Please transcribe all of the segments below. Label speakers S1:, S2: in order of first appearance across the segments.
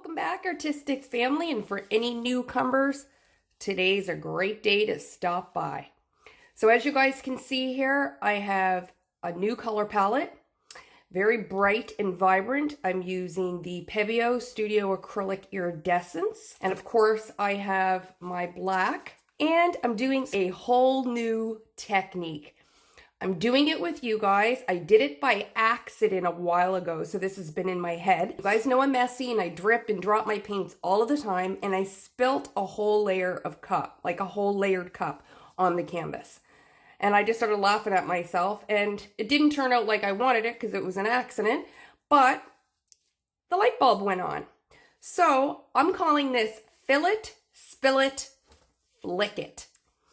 S1: Welcome back, artistic family, and for any newcomers, today's a great day to stop by. So as you guys can see here, I have a new color palette, very bright and vibrant. I'm using the Pebeo Studio Acrylic Iridescence, and of course I have my black, and I'm doing a whole new technique. I'm doing it with you guys. I did it by accident a while ago, so this has been in my head. You guys know I'm messy and I drip and drop my paints all of the time, and I spilt a whole layer of cup, like a whole layered cup on the canvas. And I just started laughing at myself, and it didn't turn out like I wanted it because it was an accident, but the light bulb went on. So I'm calling this Fill It, Spill It, Flick It.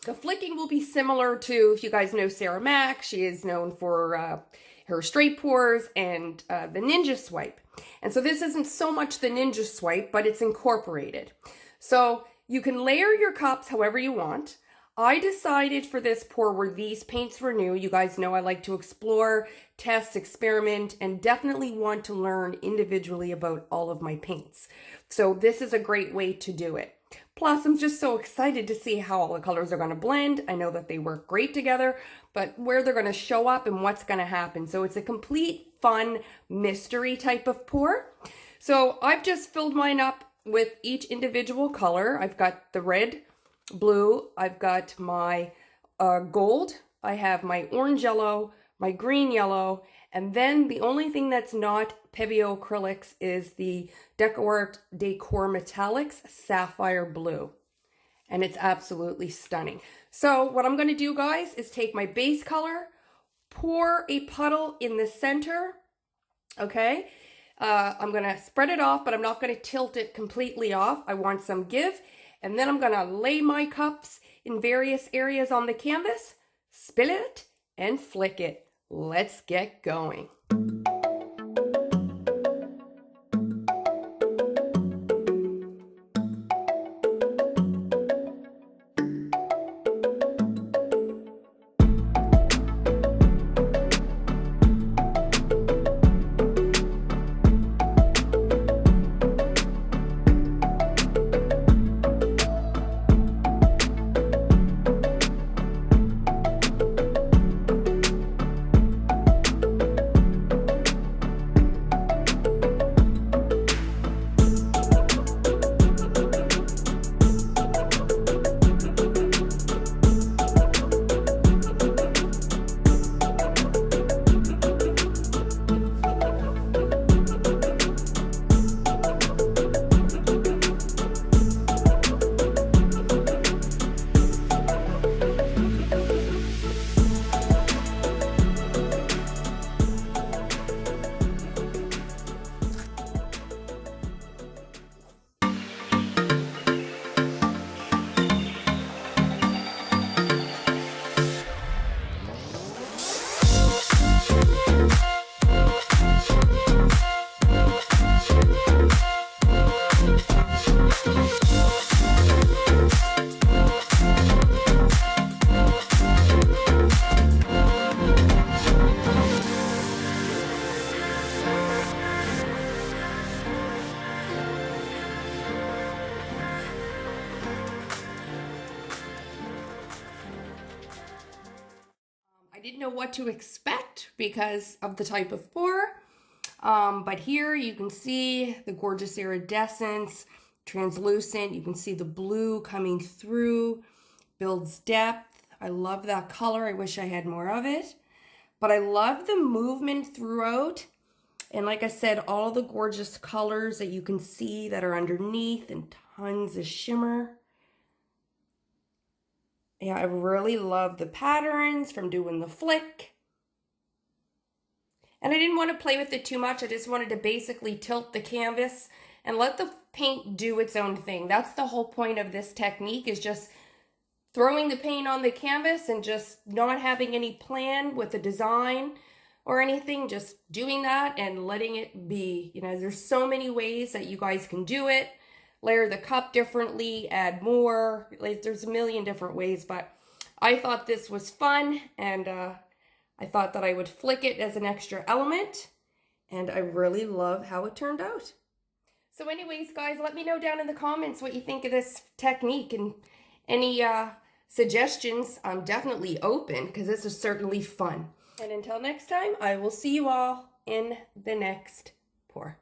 S1: The flicking will be similar to, if you guys know Sarah Mack, she is known for her straight pours and the ninja swipe. And so this isn't so much the ninja swipe, but it's incorporated. So you can layer your cups however you want. I decided for this pour where these paints were new. You guys know I like to explore, test, experiment, and definitely want to learn individually about all of my paints. So this is a great way to do it. Plus, I'm just so excited to see how all the colors are going to blend. I know that they work great together, but where they're going to show up and what's going to happen. So it's a complete fun mystery type of pour. So I've just filled mine up with each individual color. I've got the red, blue, I've got my gold, I have my orange yellow, my green yellow, and then the only thing that's not Pebeo acrylics is the Decor Metallics Sapphire Blue. And it's absolutely stunning. So what I'm going to do, guys, is take my base color, pour a puddle in the center, okay? I'm going to spread it off, but I'm not going to tilt it completely off. I want some give. And then I'm going to lay my cups in various areas on the canvas, spill it, and flick it. Let's get going. I didn't know what to expect because of the type of pour, but here you can see the gorgeous iridescence, translucent. You can see the blue coming through, builds depth. I love that color. I wish I had more of it, but I love the movement throughout. And like I said, all the gorgeous colors that you can see that are underneath and tons of shimmer. Yeah, I really love the patterns from doing the flick. And I didn't want to play with it too much. I just wanted to basically tilt the canvas and let the paint do its own thing. That's the whole point of this technique, is just throwing the paint on the canvas and just not having any plan with the design or anything. Just doing that and letting it be. You know, there's so many ways that you guys can do it. Layer the cup differently, add more. Like, there's a million different ways, but I thought this was fun, and I thought that I would flick it as an extra element, and I really love how it turned out. So anyways, guys, let me know down in the comments what you think of this technique, and any suggestions. I'm definitely open because this is certainly fun. And until next time, I will see you all in the next pour.